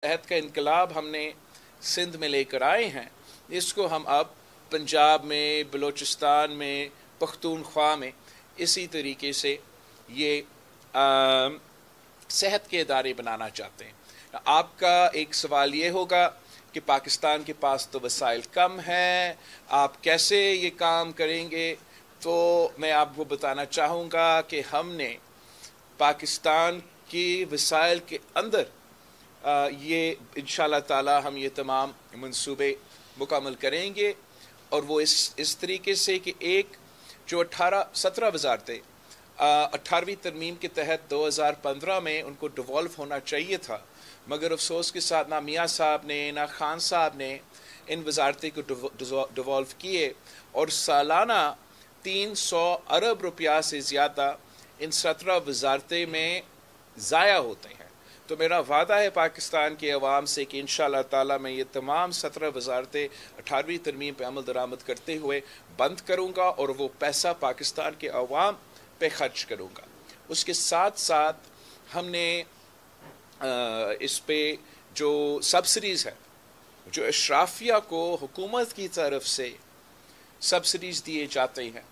तहत का इनकलाब हमने सिंध में लेकर आए हैं, इसको हम अब पंजाब में, बलूचिस्तान में, पख्तूनख्वा में इसी तरीके से ये सेहत के इदारे बनाना चाहते हैं। आपका एक सवाल ये होगा कि पाकिस्तान के पास तो वसाइल कम हैं, आप कैसे ये काम करेंगे? तो मैं आपको बताना चाहूँगा कि हमने पाकिस्तान की वसाइल के अंदर ये इंशाअल्लाह ताला हम ये तमाम मंसूबे मुकम्मल करेंगे, और वो इस तरीके से कि एक जो 17 वजारतें 18वीं तरमीम के तहत 2015 में उनको डिवॉल्व होना चाहिए था, मगर अफसोस के साथ ना मियाँ साहब ने ना खान साहब ने इन वजारतें को डिवॉल्व किए, और सालाना 300 अरब रुपया से ज़्यादा इन 17 वजारतें में ज़ाया होते हैं। तो मेरा वादा है पाकिस्तान के अवाम से कि इंशाअल्लाह ताला मैं ये तमाम 17 वजारतें 18वीं तरमीम पे अमल दरामद करते हुए बंद करूँगा, और वो पैसा पाकिस्तान के अवाम पे खर्च करूँगा। उसके साथ साथ हमने इस पे जो सब्सिडीज़ है, जो अशराफिया को हुकूमत की तरफ से सब्सिडीज़ दिए जाते हैं,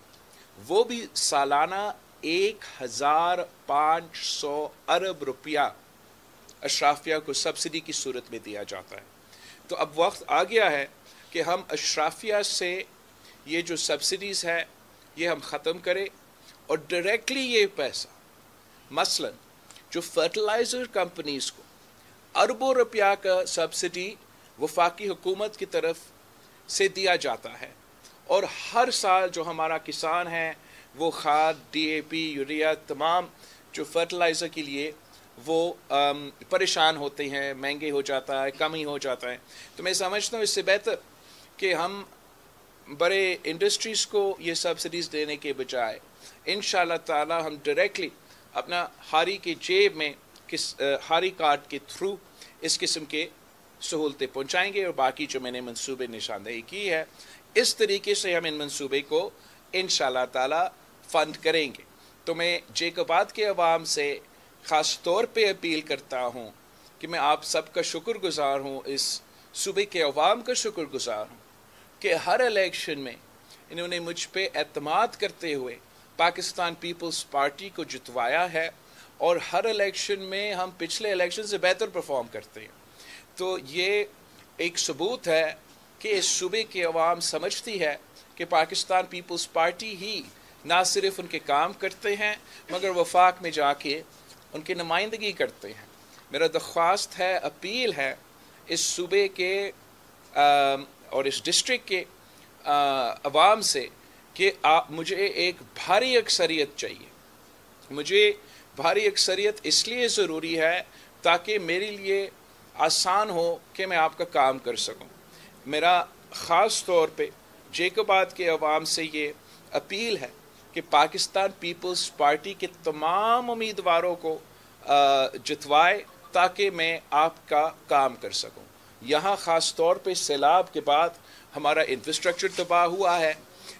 वो भी सालाना 1500 अरब रुपया अशराफिया को सब्सिडी की सूरत में दिया जाता है। तो अब वक्त आ गया है कि हम अशराफिया से ये जो सब्सिडीज़ है ये हम ख़त्म करें, और डायरेक्टली ये पैसा मसलन जो फर्टिलाइज़र कंपनीज़ को अरबों रुपया का सब्सिडी वफाकी हुकूमत की तरफ से दिया जाता है, और हर साल जो हमारा किसान है वो खाद, DAP, यूरिया, तमाम जो फर्टिलाइज़र के लिए वो परेशान होते हैं, महंगे हो जाता है, कम ही हो जाता है। तो मैं समझता हूँ इससे बेहतर कि हम बड़े इंडस्ट्रीज़ को ये सब्सिडीज़ देने के बजाय इंशाअल्लाह ताला हम डायरेक्टली अपना हारी के जेब में हारी कार्ड के थ्रू इस किस्म के सहूलतें पहुँचाएँगे, और बाकी जो मैंने मंसूबे निशानदेही की है इस तरीके से हम इन मंसूबे को इंशाअल्लाह ताला फ़ंड करेंगे। तो मैं जेकोबाद के अवाम से ख़ास तौर पे अपील करता हूँ कि मैं आप सबका शुक्रगुज़ार हूँ, इस सूबे के अवाम का शुक्रगुज़ार हूँ कि हर इलेक्शन में इन्होंने मुझ पे एतमाद करते हुए पाकिस्तान पीपल्स पार्टी को जितवाया है, और हर इलेक्शन में हम पिछले इलेक्शन से बेहतर परफॉर्म करते हैं। तो ये एक सबूत है कि इस सूबे के अवाम समझती है कि पाकिस्तान पीपल्स पार्टी ही ना सिर्फ उनके काम करते हैं मगर वफाक में जाके उनकी नुमाइंदगी करते हैं। मेरा दरख्वास्त है, अपील है इस सूबे के और इस डिस्ट्रिक्ट के अवाम से कि मुझे एक भारी अक्सरियत चाहिए। मुझे भारी अक्सरियत इसलिए ज़रूरी है ताकि मेरे लिए आसान हो कि मैं आपका काम कर सकूं। मेरा ख़ास तौर पे जेकोबाद के अवाम से ये अपील है कि पाकिस्तान पीपल्स पार्टी के तमाम उम्मीदवारों को जितवाए ताकि मैं आपका काम कर सकूं। यहाँ ख़ास तौर पे सैलाब के बाद हमारा इंफ्रास्ट्रक्चर तबाह हुआ है।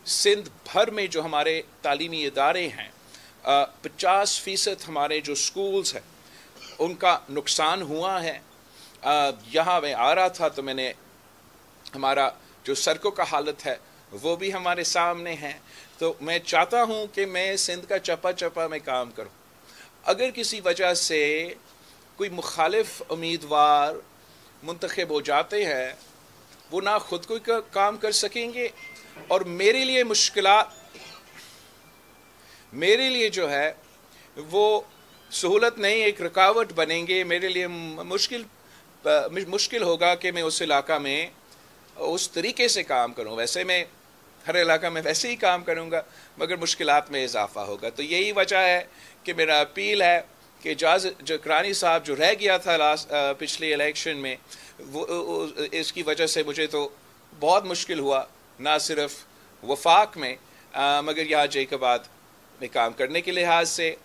सिंध भर में जो हमारे तालीमी इदारे हैं 50% हमारे जो स्कूल्स हैं उनका नुकसान हुआ है। यहाँ मैं आ रहा था तो मैंने हमारा जो सड़कों का हालत है वो भी हमारे सामने है। तो मैं चाहता हूँ कि मैं सिंध का चप्पा चप्पा में काम करूँ। अगर किसी वजह से कोई मुखालिफ उम्मीदवार मुंतखब हो जाते हैं वो ना खुद कोई काम कर सकेंगे, और मेरे लिए जो है वो सहूलत नहीं एक रुकावट बनेंगे। मेरे लिए मुश्किल होगा कि मैं उस इलाका में उस तरीके से काम करूं। वैसे मैं हर इलाका में वैसे ही काम करूंगा मगर मुश्किलात में इजाफा होगा। तो यही वजह है कि मेरा अपील है कि जो करानी साहब जो रह गया था पिछले इलेक्शन में वो इसकी वजह से मुझे तो बहुत मुश्किल हुआ, ना सिर्फ वफाक में मगर यहाँ जेकोबाद में काम करने के लिहाज से।